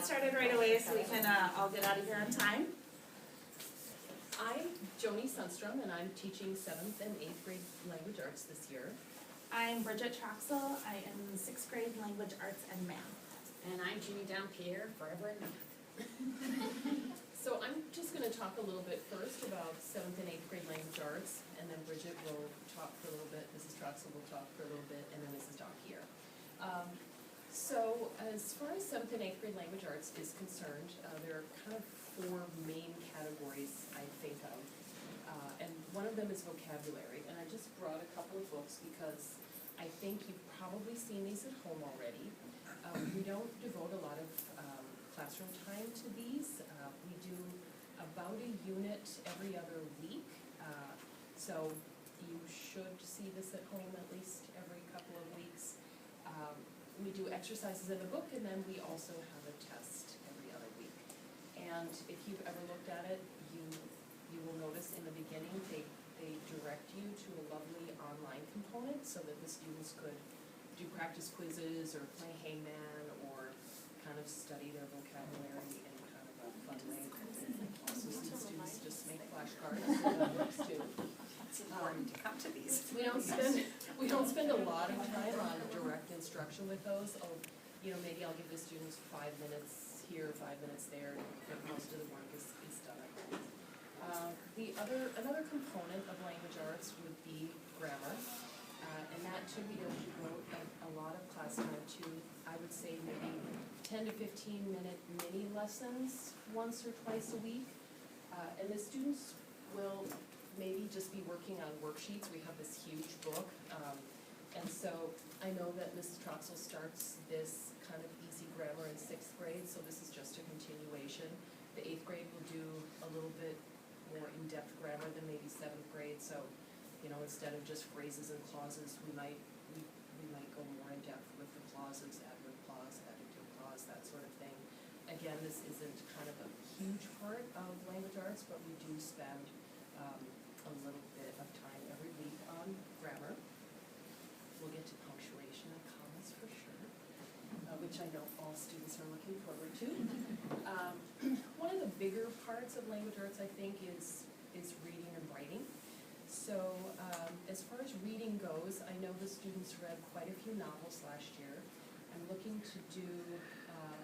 started right away so we can all get out of here on time. I'm Joni Sundstrom, and I'm teaching 7th and 8th grade language arts this year. I'm Bridget Troxel. I am in 6th grade language arts and math. And I'm Jeannie Downpierre, forever in math. So I'm just going to talk a little bit first about 7th and 8th grade language arts, and then Bridget will talk for a little bit, Mrs. Troxel will talk for a little bit, and then Mrs. Downpierre. So as far as 7th and 8th grade language arts is concerned, there are kind of 4 main categories I think of. And one of them is vocabulary, and I just brought a couple of books because I think you've probably seen these at home already. We don't devote a lot of classroom time to these. We do about a unit every other week, so you should see this at home at least every couple of weeks. We do exercises in the book, and then we also have a test every other week. And if you've ever looked at it, you will notice in the beginning they direct you to a lovely online component so that the students could do practice quizzes or play hangman or kind of study their vocabulary in kind of a fun way. Also, some students just make flashcards, so that works too. It's important to come to these. We don't spend a lot of time on direct instruction with those. Maybe I'll give the students 5 minutes here, 5 minutes there, but most of the work is done at home. Another component of language arts would be grammar, and that too we don't devote a lot of class time to. I would say maybe 10 to 15 minute mini lessons once or twice a week, and the students will maybe just be working on worksheets. We have this huge book, and so I know that Mrs. Troxel starts this kind of easy grammar in 6th grade, so this is just a continuation. The 8th grade will do a little bit more in-depth grammar than maybe 7th grade, so instead of just phrases and clauses, we might go more in depth with the clauses, adverb clause, adjective clause, that sort of thing. Again, this isn't kind of a huge part of language arts, but we do spend a little bit of time every week on grammar. We'll get to punctuation and commas for sure, which I know all students are looking forward to. One of the bigger parts of language arts, I think, is reading and writing. So as far as reading goes, I know the students read quite a few novels last year. I'm looking to do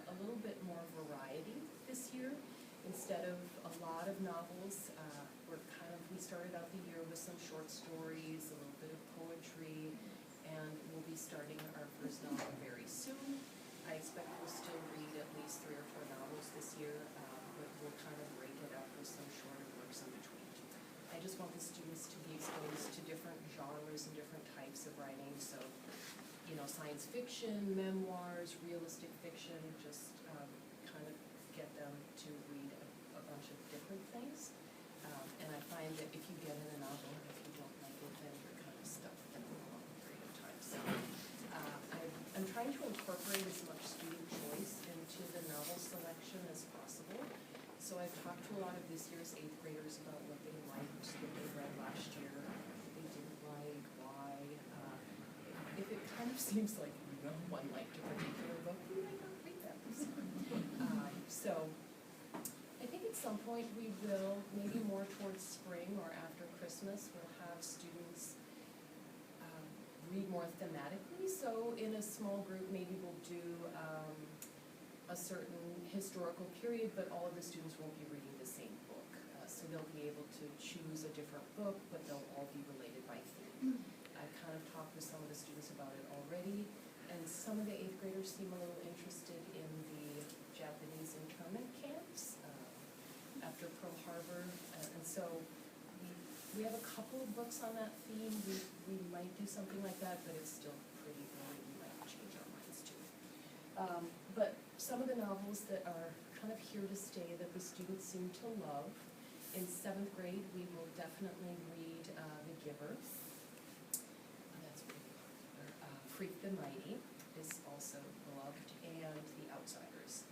a little bit more variety this year. Instead of a lot of novels, we started out the year with some short stories, a little bit of poetry, and we'll be starting our first novel very soon. I expect we'll still read at least 3 or 4 novels this year, but we'll kind of break it up with some shorter works in between. I just want the students to be exposed to different genres and different types of writing, so science fiction, memoirs, realistic fiction, just kind of get them to read a bunch of different things. And I find that if you get in a novel, if you don't like it, then you're kind of stuck for a long period of time. So I'm trying to incorporate as much student choice into the novel selection as possible. So I've talked to a lot of this year's 8th graders about what they liked, what they read last year, what they didn't like, why. If it kind of seems like no one liked a particular book, we might not read that this year. So I think at some point we will, maybe more towards spring or after Christmas, we'll have students read more thematically. So in a small group, maybe we'll do a certain historical period, but all of the students won't be reading the same book. So they'll be able to choose a different book, but they'll all be related by theme. I've kind of talked with some of the students about it already, and some of the 8th graders seem a little interested in the Japanese internment camps after Pearl Harbor, and so we have a couple of books on that theme. We might do something like that, but it's still pretty early. We might change our minds too. But some of the novels that are kind of here to stay that the students seem to love, in 7th grade we will definitely read The Giver. That's really popular. Freak the Mighty is also beloved, and The Outsiders.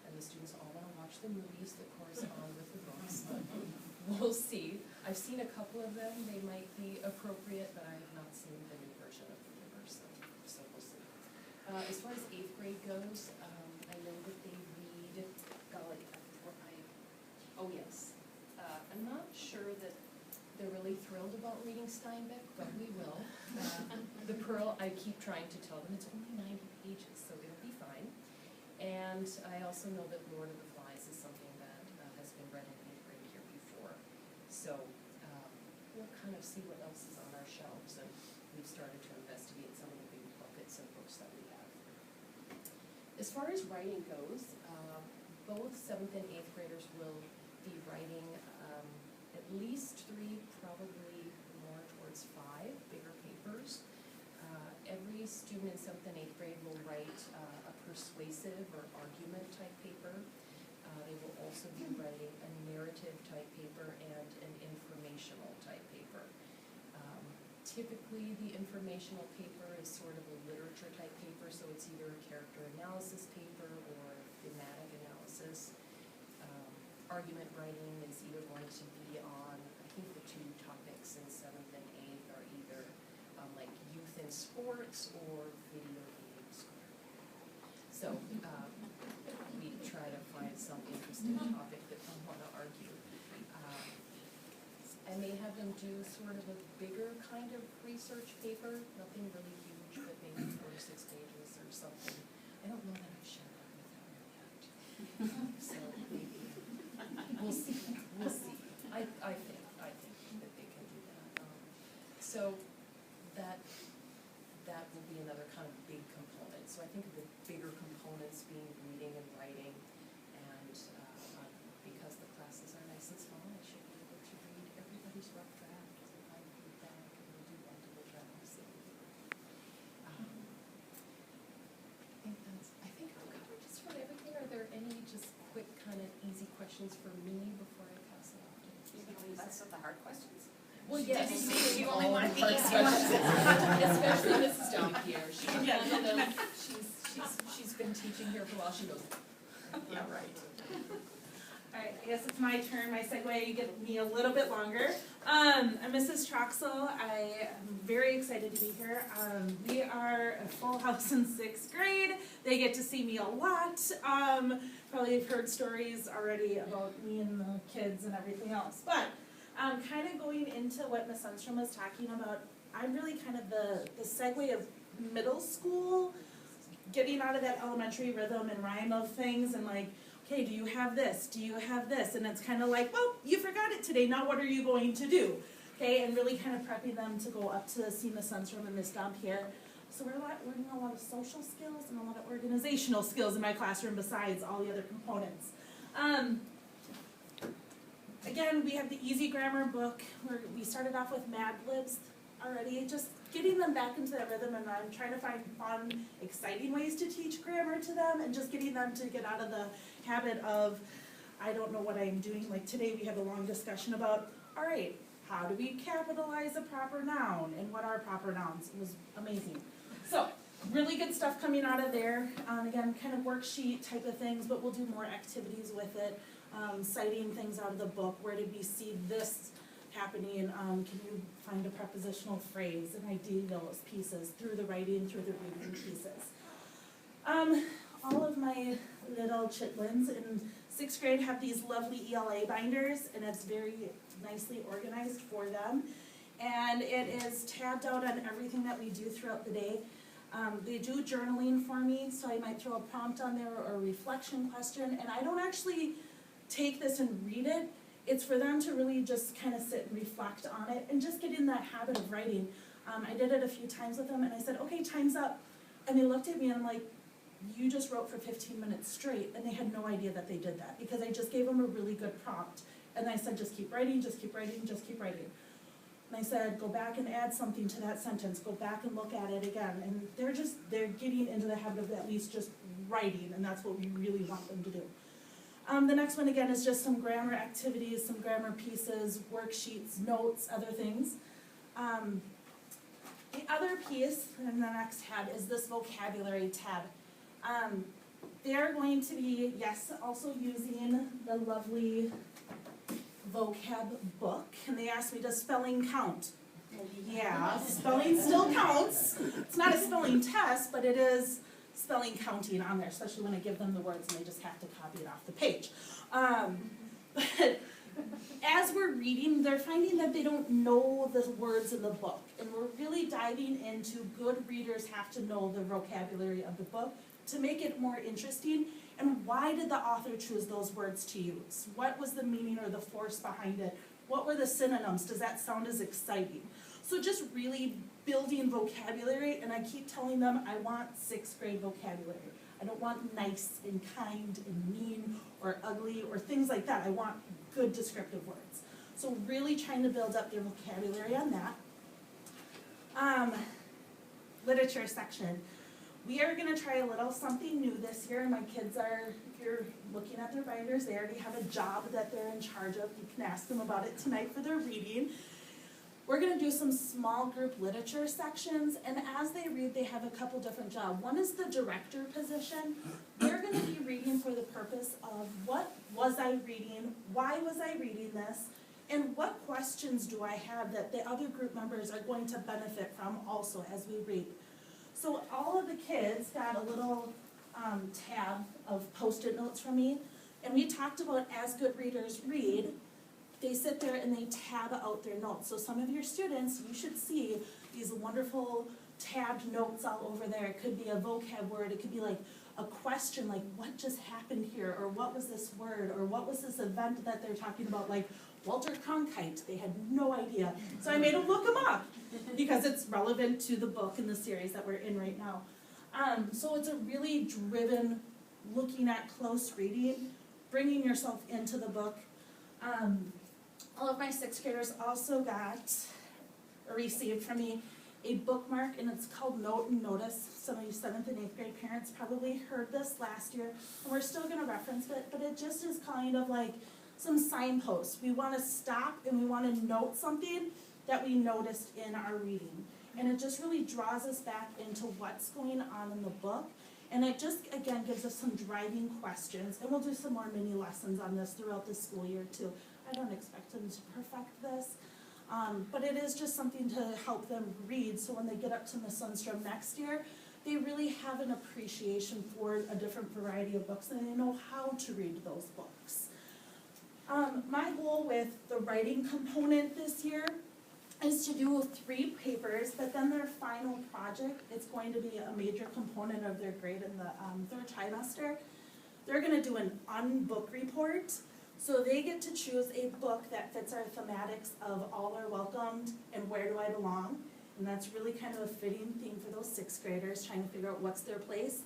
And the students all want to watch the movies that correspond with the books, but we'll see. I've seen a couple of them. They might be appropriate, but I have not seen the new version of The Giver, so we'll see. As far as 8th grade goes, I know that they read Oh, yes. I'm not sure that they're really thrilled about reading Steinbeck, but we will. The Pearl, I keep trying to tell them it's only 90 pages, so it'll be fine. And I also know that Lord of the Flies is something that has been read in 8th grade here before. So we'll kind of see what else is on our shelves, and we've started to investigate some of the big buckets of books that we have. As far as writing goes, both 7th and 8th graders will be writing at least 3, probably more towards 5 bigger papers. Every student in 7th and 8th grade will write a persuasive or argument type paper. They will also be writing a narrative type paper and an informational type paper. Typically, the informational paper is sort of a literature type paper, so it's either a character analysis paper or thematic analysis. Argument writing is either going to be on, I think the 2 topics in 7th and 8th are either like youth in sports or video games. So we try to find some interesting topic that we want to argue. I may have them do sort of a bigger kind of research paper, nothing really huge, but maybe 4 to 6 pages or something. I don't know that I've shared that with them yet. So maybe. We'll see. I think that they can do that. So that will be another kind of big component. So I think of the bigger components being reading and writing, and because the classes are nice and small, I should be able to read everybody's rough draft and I read back and we'll do multiple drafts. I think I've covered just about everything. Are there any just quick kind of easy questions for me before I pass it off to You're gonna leave us with the hard questions? Well, yes. You only want the easy Especially Mrs. Dompierre. She's been teaching here for a while. She knows. Yeah, right. All right, I guess it's my turn. My segue, you get me a little bit longer. I'm Mrs. Troxel. I am very excited to be here. We are a full house in 6th grade. They get to see me a lot. Probably have heard stories already about me and the kids and everything else. But kind of going into what Ms. Sundstrom was talking about, I'm really kind of the segue of middle school, getting out of that elementary rhythm and rhyme of things and like, okay, do you have this? Do you have this? And it's kind of like, well, you forgot it today. Now what are you going to do? Okay, and really kind of prepping them to go up to see Ms. Sundstrom and Ms. Dompierre. So we're learning a lot of social skills and a lot of organizational skills in my classroom besides all the other components. Again, we have the Easy Grammar book where we started off with Mad Libs already, just getting them back into that rhythm, and I'm trying to find fun, exciting ways to teach grammar to them and just getting them to get out of the habit of, I don't know what I'm doing. Like today we had a long discussion about, all right, how do we capitalize a proper noun and what are proper nouns? It was amazing. So, really good stuff coming out of there. Again, kind of worksheet type of things, but we'll do more activities with it, citing things out of the book. Where did we see this happening? Can you find a prepositional phrase and ID those pieces through the writing, through the reading pieces. All of my little chitlins in 6th grade have these lovely ELA binders, and it's very nicely organized for them. And it is tabbed out on everything that we do throughout the day. They do journaling for me, so I might throw a prompt on there or a reflection question, and I don't actually take this and read it. It's for them to really just kind of sit and reflect on it and just get in that habit of writing. I did it a few times with them, and I said, okay, time's up. And they looked at me and I'm like, you just wrote for 15 minutes straight, and they had no idea that they did that because I just gave them a really good prompt. And I said, just keep writing, just keep writing, just keep writing. And I said, go back and add something to that sentence, go back and look at it again. And they're getting into the habit of at least just writing, and that's what we really want them to do. The next one, again, is just some grammar activities, some grammar pieces, worksheets, notes, other things. The other piece in the next tab is this vocabulary tab. They're going to be, yes, also using the lovely vocab book, and they asked me, does spelling count? Well, yeah, spelling still counts. It's not a spelling test, but it is spelling counting on there, especially when I give them the words and they just have to copy it off the page. But as we're reading, they're finding that they don't know the words in the book. And we're really diving into good readers have to know the vocabulary of the book to make it more interesting. And why did the author choose those words to use? What was the meaning or the force behind it? What were the synonyms? Does that sound as exciting? So just really building vocabulary, and I keep telling them I want 6th grade vocabulary. I don't want nice and kind and mean or ugly or things like that. I want good descriptive words. So really trying to build up their vocabulary on that. Literature section. We are going to try a little something new this year. My kids are, if you're looking at their binders, they already have a job that they're in charge of. You can ask them about it tonight for their reading. We're going to do some small group literature sections, and as they read, they have a couple different jobs. One is the director position. They're going to be reading for the purpose of what was I reading, why was I reading this, and what questions do I have that the other group members are going to benefit from also as we read. So all of the kids got a little tab of Post-it notes from me, and we talked about as good readers read, they sit there and they tab out their notes. So some of your students, you should see these wonderful tabbed notes all over there. It could be a vocab word, it could be like a question like what just happened here, or what was this word, or what was this event that they're talking about, like Walter Cronkite. They had no idea. So I made them look them up because it's relevant to the book and the series that we're in right now. So it's a really driven, looking at close reading, bringing yourself into the book. All of my 6th graders also got or received from me a bookmark, and it's called Note and Notice. Some of you 7th and 8th grade parents probably heard this last year, and we're still going to reference it, but it just is kind of like some signposts. We want to stop and we want to note something that we noticed in our reading. And it just really draws us back into what's going on in the book. And it just, again, gives us some driving questions. And we'll do some more mini lessons on this throughout the school year, too. I don't expect them to perfect this. But it is just something to help them read, so when they get up to Miss Sundstrom next year, they really have an appreciation for a different variety of books, and they know how to read those books. My goal with the writing component this year is to do 3 papers, but then their final project is going to be a major component of their grade in the 3rd trimester. They're going to do an unbook report. So they get to choose a book that fits our thematics of all are welcomed and where do I belong. And that's really kind of a fitting theme for those 6th graders, trying to figure out what's their place.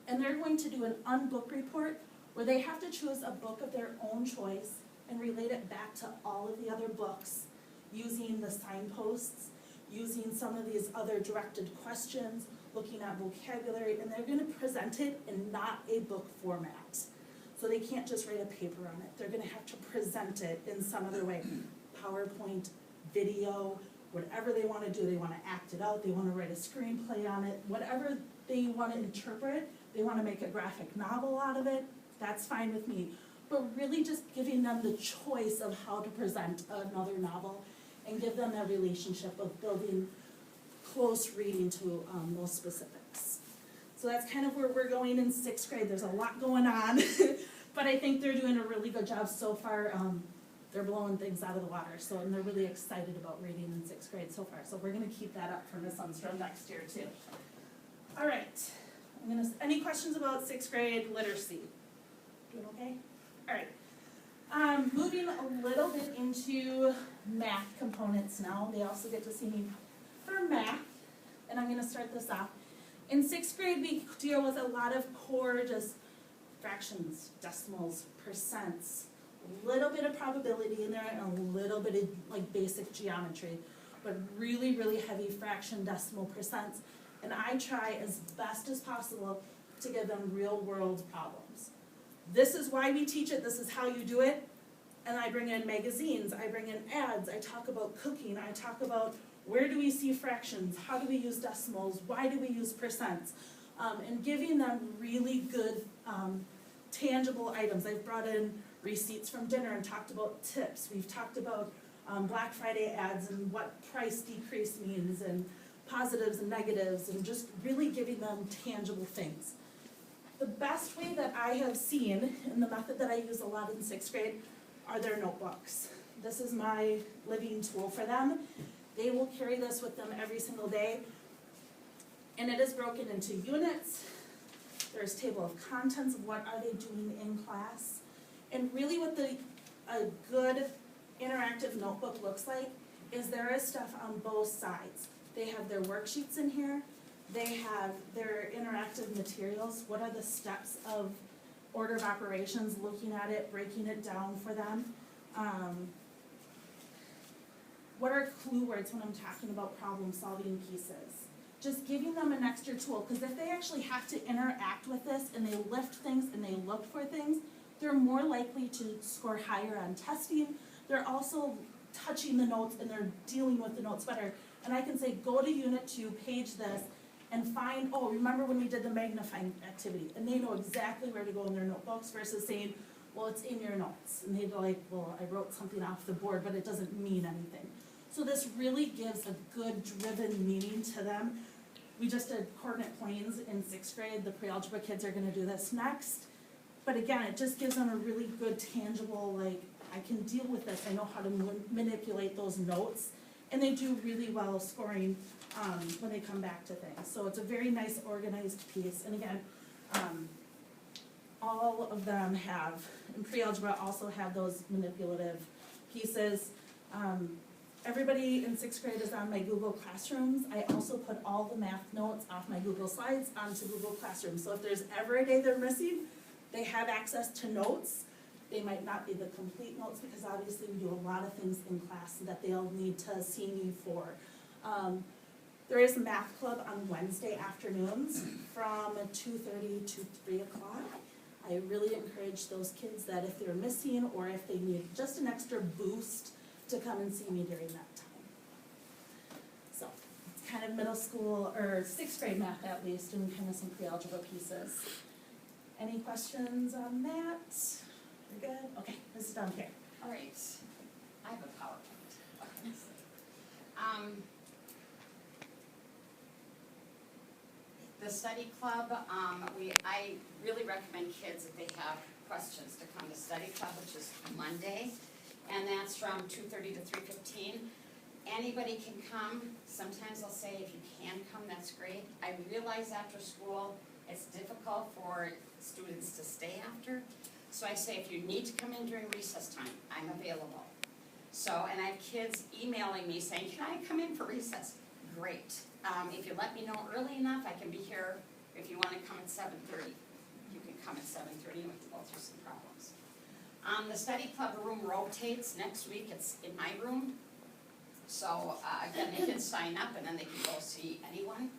And they're going to do an unbook report where they have to choose a book of their own choice and relate it back to all of the other books using the signposts, using some of these other directed questions, looking at vocabulary, and they're going to present it in not a book format. So they can't just write a paper on it. They're going to have to present it in some other way. PowerPoint, video, whatever they want to do. They want to act it out. They want to write a screenplay on it. Whatever they want to interpret, they want to make a graphic novel out of it. That's fine with me. But really just giving them the choice of how to present another novel and give them that relationship of building close reading to those specifics. So that's kind of where we're going in 6th grade. There's a lot going on, but I think they're doing a really good job so far. They're blowing things out of the water, and they're really excited about reading in 6th grade so far. So we're going to keep that up for Miss Sundstrom next year too. All right. Any questions about 6th grade literacy? Doing okay? All right. Moving a little bit into math components now. They also get to see me for math, and I'm going to start this off. In 6th grade, we deal with a lot of core, just fractions, decimals, percents, a little bit of probability in there, and a little bit of like basic geometry, but really, really heavy fraction, decimal, percents. And I try as best as possible to give them real world problems. This is why we teach it, this is how you do it. And I bring in magazines, I bring in ads, I talk about cooking, I talk about where do we see fractions, how do we use decimals, why do we use percents, and giving them really good tangible items. I've brought in receipts from dinner and talked about tips. We've talked about Black Friday ads and what price decrease means, and positives and negatives, and just really giving them tangible things. The best way that I have seen, and the method that I use a lot in 6th grade, are their notebooks. This is my living tool for them. They will carry this with them every single day. And it is broken into units. There's table of contents of what are they doing in class. And really what a good interactive notebook looks like is there is stuff on both sides. They have their worksheets in here. They have their interactive materials. What are the steps of order of operations, looking at it, breaking it down for them. What are clue words when I'm talking about problem solving pieces? Just giving them an extra tool, because if they actually have to interact with this and they lift things and they look for things, they're more likely to score higher on testing. They're also touching the notes and they're dealing with the notes better. And I can say, go to Unit 2, page this, and find, oh, remember when we did the magnifying activity? And they know exactly where to go in their notebooks versus saying, well, it's in your notes. And they'd be like, well, I wrote something off the board, but it doesn't mean anything. So this really gives a good driven meaning to them. We just did coordinate planes in 6th grade. The pre-algebra kids are gonna do this next. But again, it just gives them a really good tangible, like, I can deal with this. I know how to manipulate those notes. And they do really well scoring when they come back to things. So it's a very nice organized piece. And again, all of them have, in pre-algebra also have those manipulative pieces. Everybody in 6th grade is on my Google Classrooms. I also put all the math notes off my Google Slides onto Google Classroom. So if there's ever a day they're missing, they have access to notes. They might not be the complete notes because obviously we do a lot of things in class that they'll need to see me for. There is a math club on Wednesday afternoons from 2:30 to 3 o'clock. I really encourage those kids that if they're missing or if they need just an extra boost to come and see me during that time. So it's kind of middle school or 6th grade math at least, and kind of some pre-algebra pieces. Any questions on that? You're good? Okay, this is down here. All right, I have a PowerPoint. What can I say? The study club, I really recommend kids if they have questions to come to study club, which is Monday, and that's from 2:30 to 3:15. Anybody can come. Sometimes I'll say if you can come, that's great. I realize after school it's difficult for students to stay after. So I say if you need to come in during recess time, I'm available. So, and I have kids emailing me saying, can I come in for recess? Great. If you let me know early enough, I can be here. If you want to come at 7:30, you can come at 7:30 and we can go through some problems. The study club room rotates. Next week it's in my room. So again, they can sign up and then they can go see anyone.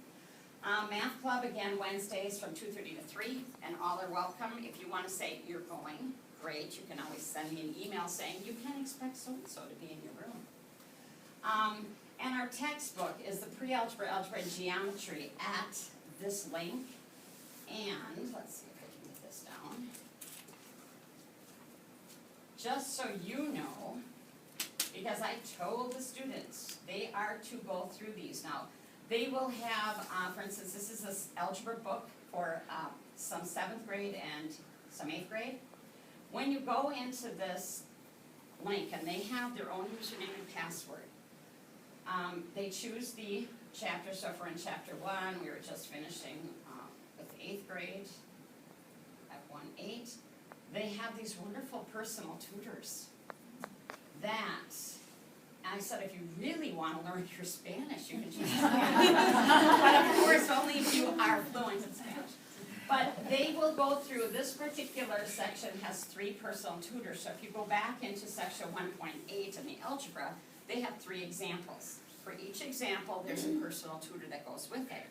Math club, again, Wednesdays from 2:30 to 3, and all are welcome. If you want to say you're going, great. You can always send me an email saying you can expect so-and-so to be in your room. And our textbook is the pre-algebra, algebra, and geometry at this link. And let's see if I can get this down. Just so you know, because I told the students, they are to go through these. Now, they will have, for instance, this is this algebra book for some 7th grade and some 8th grade. When you go into this link, and they have their own username and password, they choose the chapter. So if we're in chapter 1, we were just finishing with 8th grade at 1-8. They have these wonderful personal tutors that, and I said, if you really want to learn your Spanish, you can choose Spanish. But of course, only if you are fluent in Spanish. But they will go through, this particular section has 3 personal tutors. So if you go back into section 1.8 in the algebra, they have 3 examples. For each example, there's a personal tutor that goes with it.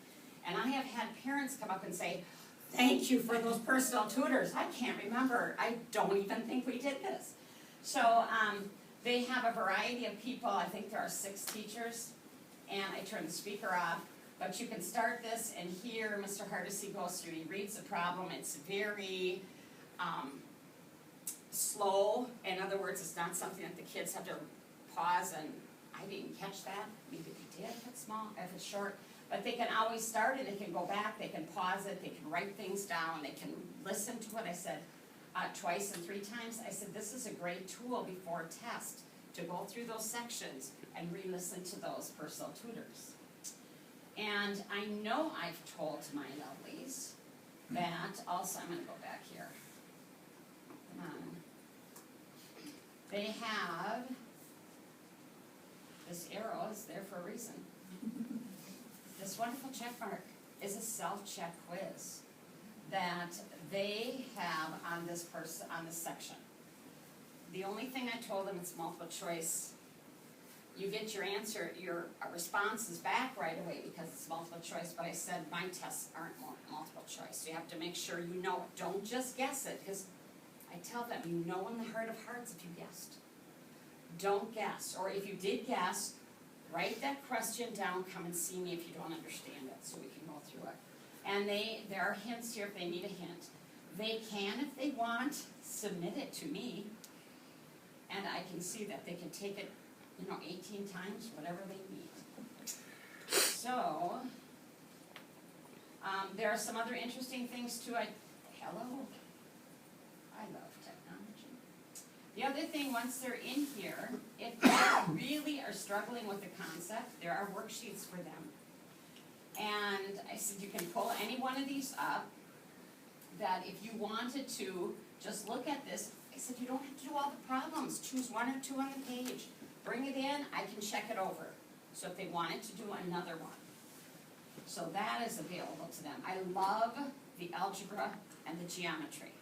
And I have had parents come up and say, thank you for those personal tutors. I can't remember. I don't even think we did this. So they have a variety of people. I think there are 6 teachers. And I turn the speaker off. But you can start this and hear Mr. Hardesty goes through. He reads the problem. It's very slow. In other words, it's not something that the kids have to pause and I didn't catch that. Maybe they did if it's small, if it's short. But they can always start it, they can go back, they can pause it, they can write things down, they can listen to what I said. twice and 3 times. I said, this is a great tool before a test to go through those sections and re-listen to those personal tutors. And I know I've told my lovelies that, also, I'm gonna go back here. Come on. They have, this arrow is there for a reason. This wonderful check mark is a self-check quiz that they have on this section. The only thing I told them, it's multiple choice. You get your answer, your responses back right away because it's multiple choice, but I said my tests aren't multiple choice. So you have to make sure you know it. Don't just guess it, because I tell them, you know in the heart of hearts if you guessed. Don't guess, or if you did guess, write that question down, come and see me if you don't understand it, so we can go through it. And there are hints here if they need a hint. They can, if they want, submit it to me, and I can see that they can take it, 18 times, whatever they need. So, there are some other interesting things too. Hello, I love technology. The other thing, once they're in here, if they really are struggling with the concept, there are worksheets for them. And I said you can pull any one of these up, that if you wanted to just look at this, I said you don't have to do all the problems, choose 1 or 2 on the page. Bring it in, I can check it over. So if they wanted to do another one. So that is available to them. I love the algebra and the geometry.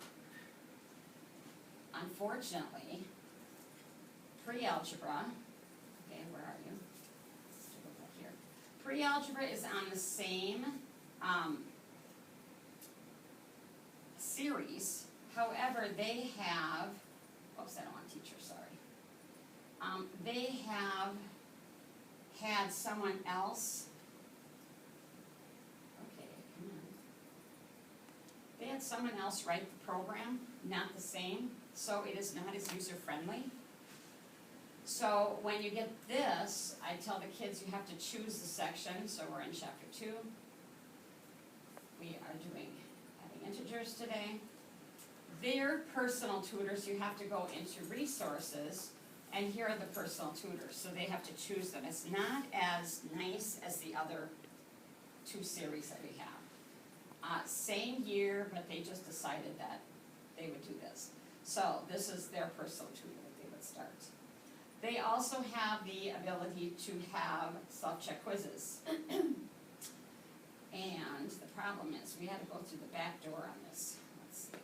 Unfortunately, pre-algebra, okay, where are you? Let's take a look here. Pre-algebra is on the same series. However, they have, oops, I don't want teacher, sorry. They have had someone else, okay, come on. They had someone else write the program, not the same, so it is not as user-friendly. So when you get this, I tell the kids you have to choose the section, so we're in chapter 2. We are doing adding integers today. Their personal tutors, you have to go into resources, and here are the personal tutors, so they have to choose them. It's not as nice as the other 2 series that we have. Same year, but they just decided that they would do this. So this is their personal tutor that they would start. They also have the ability to have self-check quizzes. And the problem is, we had to go through the back door on this. Let's see.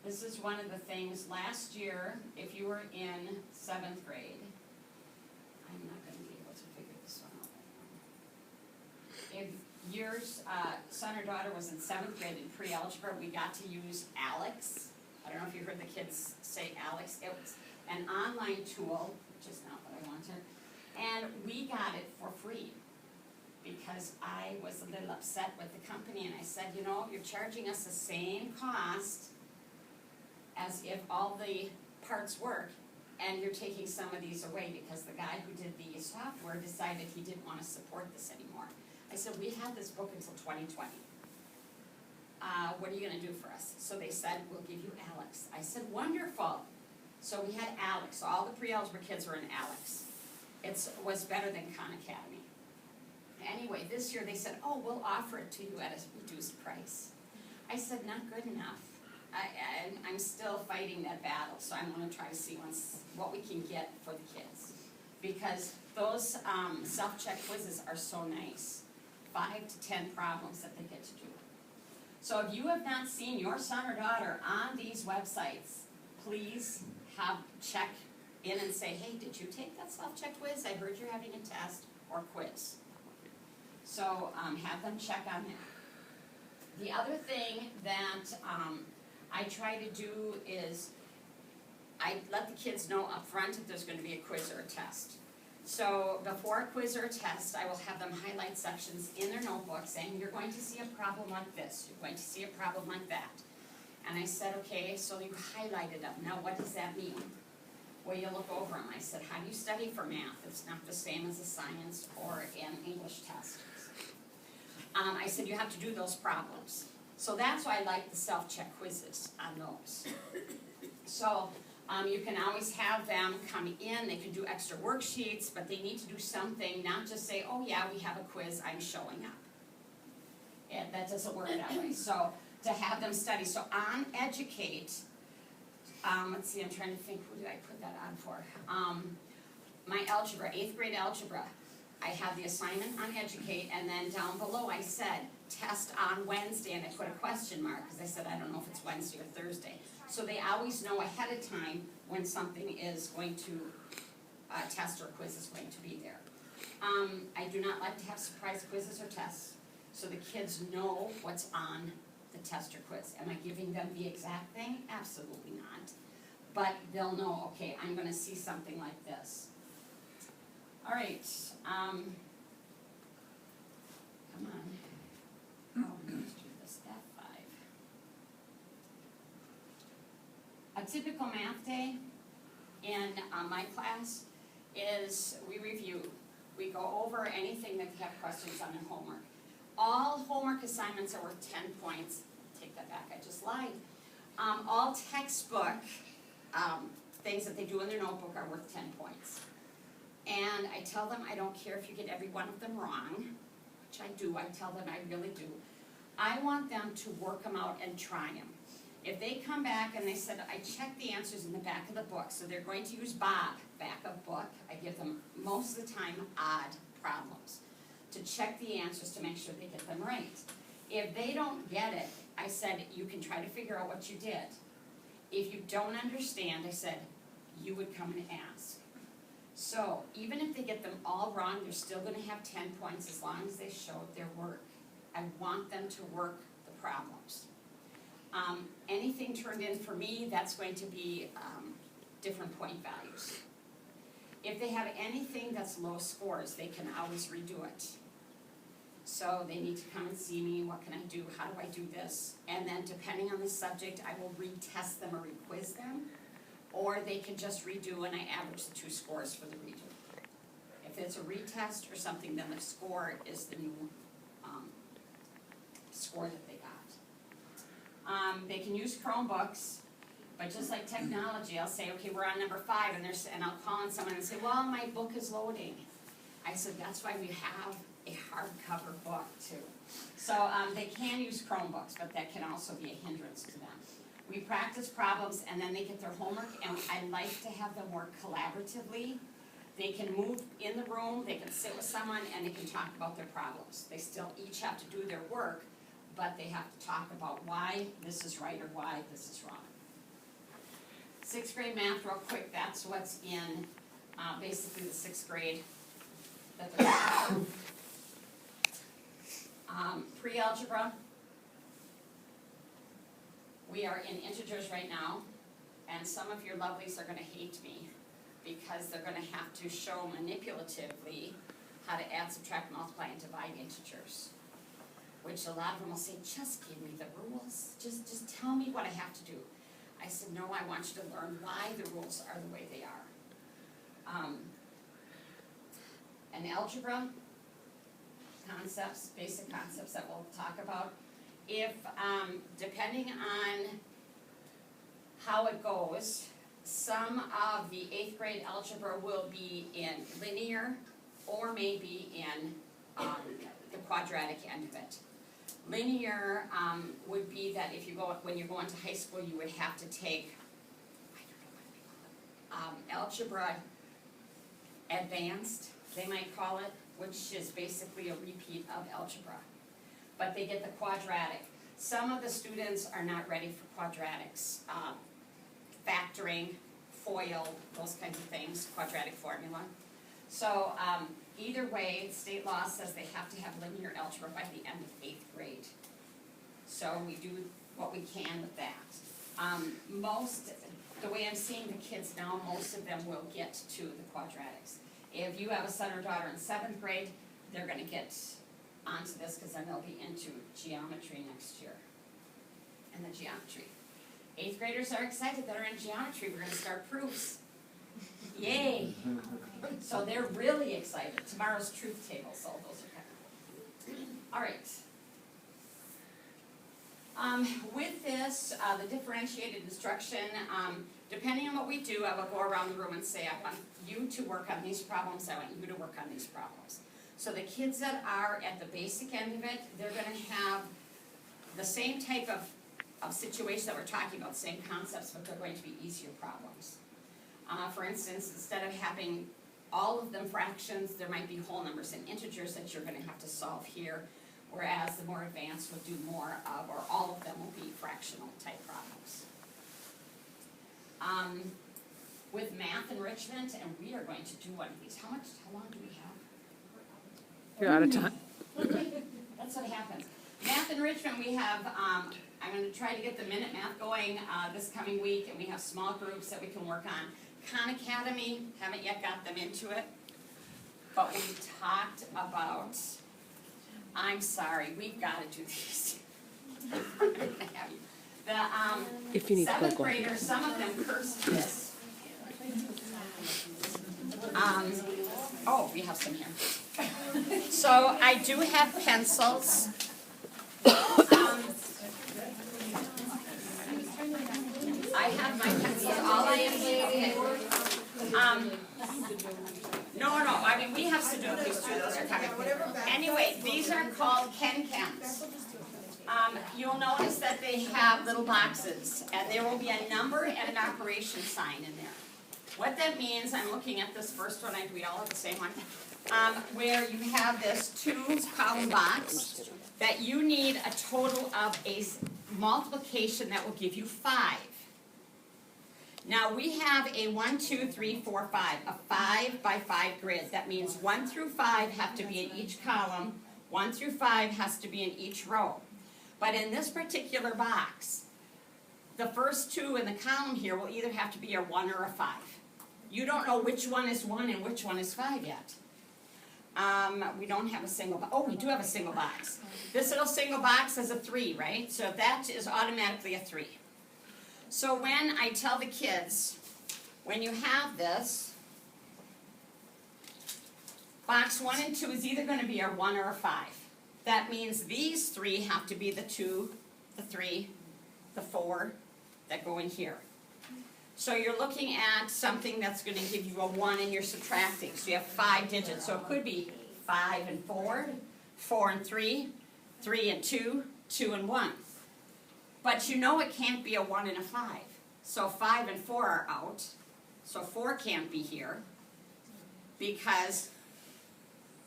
This is one of the things, last year, if you were in 7th grade, I'm not gonna be able to figure this one out right now. If your son or daughter was in 7th grade in pre-algebra, we got to use Alex. I don't know if you heard the kids say Alex. It was an online tool, which is not what I wanted, and we got it for free because I was a little upset with the company, and I said, you're charging us the same cost as if all the parts work, and you're taking some of these away because the guy who did the software decided he didn't want to support this anymore. I said, we had this book until 2020. What are you going to do for us? So they said, we'll give you Alex. I said, wonderful. So we had Alex. All the pre-algebra kids were in Alex. It was better than Khan Academy. Anyway, this year they said, oh, we'll offer it to you at a reduced price. I said, not good enough. I'm still fighting that battle, so I'm going to try to see what we can get for the kids. Because those self-check quizzes are so nice. 5 to 10 problems that they get to do. So if you have not seen your son or daughter on these websites, please check in and say, hey, did you take that self-check quiz? I heard you're having a test or quiz. So have them check on that. The other thing that I try to do is I let the kids know up front if there's going to be a quiz or a test. So before a quiz or a test, I will have them highlight sections in their notebook saying, you're going to see a problem like this, you're going to see a problem like that. And I said, okay, so you highlighted them. Now what does that mean? Well, you look over them. I said, how do you study for math? It's not the same as a science or an English test. I said, you have to do those problems. So that's why I like the self-check quizzes on those. So, you can always have them come in, they can do extra worksheets, but they need to do something, not just say, oh yeah, we have a quiz, I'm showing up. That doesn't work that way. So, to have them study, so on Educate, let's see, I'm trying to think, who did I put that on for? My algebra, 8th grade algebra, I have the assignment on Educate, and then down below I said, test on Wednesday, and I put a question mark, because I said, I don't know if it's Wednesday or Thursday. So they always know ahead of time when something is going to, test or quiz is going to be there. I do not like to have surprise quizzes or tests, so the kids know what's on the test or quiz. Am I giving them the exact thing? Absolutely not. But they'll know, okay, I'm gonna see something like this. All right, come on. Oh, let's do this, F5. A typical math day in my class is we review. We go over anything that they have questions on in homework. All homework assignments are worth 10 points. Take that back, I just lied. All textbook things that they do in their notebook are worth 10 points. And I tell them I don't care if you get every one of them wrong, which I do, I tell them I really do. I want them to work them out and try them. If they come back and they said, I checked the answers in the back of the book, so they're going to use Bob, back of book, I give them most of the time odd problems to check the answers to make sure they get them right. If they don't get it, I said, you can try to figure out what you did. If you don't understand, I said, you would come and ask. So even if they get them all wrong, they're still gonna have 10 points as long as they showed their work. I want them to work the problems. Anything turned in for me, that's going to be different point values. If they have anything that's low scores, they can always redo it. So they need to come and see me, what can I do, how do I do this? And then depending on the subject, I will retest them or requiz them, or they can just redo and I average the 2 scores for the redo. If it's a retest or something, then the score is the new score that they got. They can use Chromebooks, but just like technology, I'll say, okay, we're on number 5, and I'll call on someone and say, well, my book is loading. I said, that's why we have a hardcover book too. So they can use Chromebooks, but that can also be a hindrance to them. We practice problems and then they get their homework, and I like to have them work collaboratively. They can move in the room, they can sit with someone, and they can talk about their problems. They still each have to do their work, but they have to talk about why this is right or why this is wrong. 6th grade math, real quick, that's what's in basically the 6th grade that they're pre-algebra, we are in integers right now, and some of your lovelies are going to hate me because they're going to have to show manipulatively how to add, subtract, multiply, and divide integers. Which a lot of them will say, just give me the rules, just tell me what I have to do. I said, no, I want you to learn why the rules are the way they are. And algebra concepts, basic concepts that we'll talk about. If, depending on how it goes, some of the 8th grade algebra will be in linear or maybe in the quadratic end of it. Linear would be that if you go, when you're going to high school, you would have to take, I don't know what they call it, algebra advanced, they might call it, which is basically a repeat of algebra. But they get the quadratic. Some of the students are not ready for quadratics. Factoring, FOIL, those kinds of things, quadratic formula. So either way, state law says they have to have linear algebra by the end of 8th grade. So we do what we can with that. The way I'm seeing the kids now, most of them will get to the quadratics. If you have a son or daughter in 7th grade, they're going to get onto this because then they'll be into geometry next year. And the geometry. 8th graders are excited that are in geometry. We're going to start proofs. Yay! So they're really excited. Tomorrow's truth table, so those are kind of cool. All right. With this, the differentiated instruction, depending on what we do, I will go around the room and say, I want you to work on these problems, I want you to work on these problems. So the kids that are at the basic end of it, they're gonna have the same type of situation that we're talking about, same concepts, but they're going to be easier problems. For instance, instead of having all of them fractions, there might be whole numbers and integers that you're gonna have to solve here, whereas the more advanced will do more of, or all of them will be fractional type problems. With math enrichment, and we are going to do one of these, how long do we have? You're out of time. That's what happens. Math enrichment, we have, I'm gonna try to get the minute math going, this coming week, and we have small groups that we can work on. Khan Academy, haven't yet got them into it, but we talked about, I'm sorry, we've gotta do these. If you need The to go, 7th go ahead. graders, some of them cursed this. Oh, we have some here. So I do have pencils. I have my pencils, all I am, no, I mean, we have Sudokus too, those are coming. Anyway, these are called Ken-Kens. You'll notice that they have little boxes, and there will be a number and an operation sign in there. What that means, I'm looking at this first one, we all have the same one, where you have this 2-column box that you need a total of a multiplication that will give you 5. Now we have a 1, 2, 3, 4, 5, a 5 by 5 grid. That means 1 through 5 have to be in each column, 1 through 5 has to be in each row. But in this particular box, the first 2 in the column here will either have to be a 1 or a 5. You don't know which one is 1 and which one is 5 yet. We don't have a single box. Oh, we do have a single box. This little single box is a 3, right? So that is automatically a 3. So when I tell the kids, when you have this, box 1 and 2 is either going to be a 1 or a 5. That means these 3 have to be the 2, the 3, the 4 that go in here. So you're looking at something that's going to give you a 1 and you're subtracting. So you have 5 digits. So it could be 5 and 4, 4 and 3, 3 and 2, 2 and 1. But you know it can't be a 1 and a 5. So 5 and 4 are out. So 4 can't be here because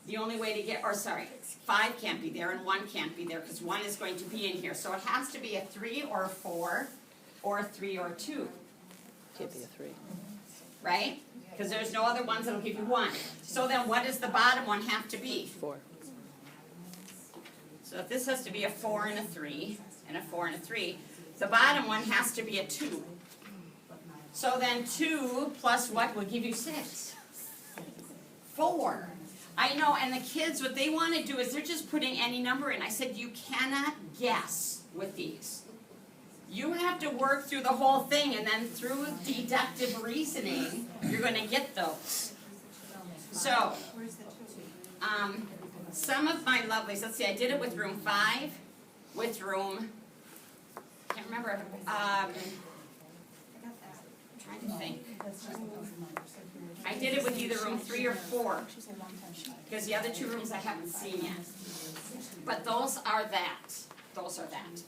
the only way to get, 5 can't be there and 1 can't be there because 1 is going to be in here. So it has to be a 3 or a 4 or a 3 or a 2. Can't be a 3. Right? Because there's no other ones that'll give you 1. So then what does the bottom one have to be? 4. So if this has to be a 4 and a 3, and a 4 and a 3, the bottom one has to be a 2. So then 2 plus what will give you 6? 4. I know, and the kids, what they want to do is they're just putting any number in. I said, you cannot guess with these. You have to work through the whole thing, and then through deductive reasoning, you're going to get those. So, some of my lovelies, let's see, I did it with room 5, with room, can't remember, trying to think. I did it with either room 3 or 4, because the other 2 rooms I haven't seen yet. But those are that. Those are that.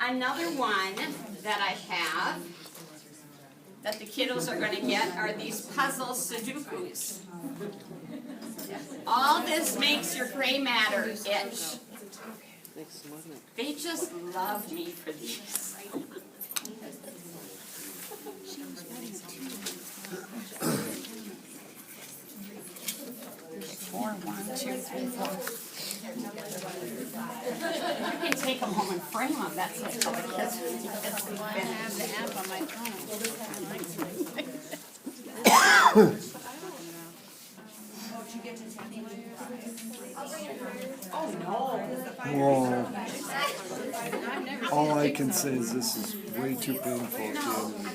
Another one that I have that the kiddos are going to get are these puzzle Sudokus. All this makes your gray matter itch. They just love me for these. 4, 1, 2, 3, 4. You can take them home and frame them. That's what the kids do. I have the app on my phone. Oh, no. All I can say is this is way too painful at the end of the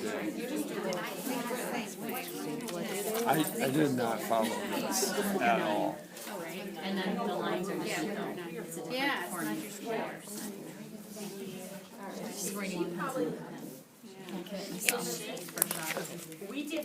day. I did not follow this at all. And then the lines are just, yeah, it's not your squares. Just writing. Probably Can't get it myself for sure. We did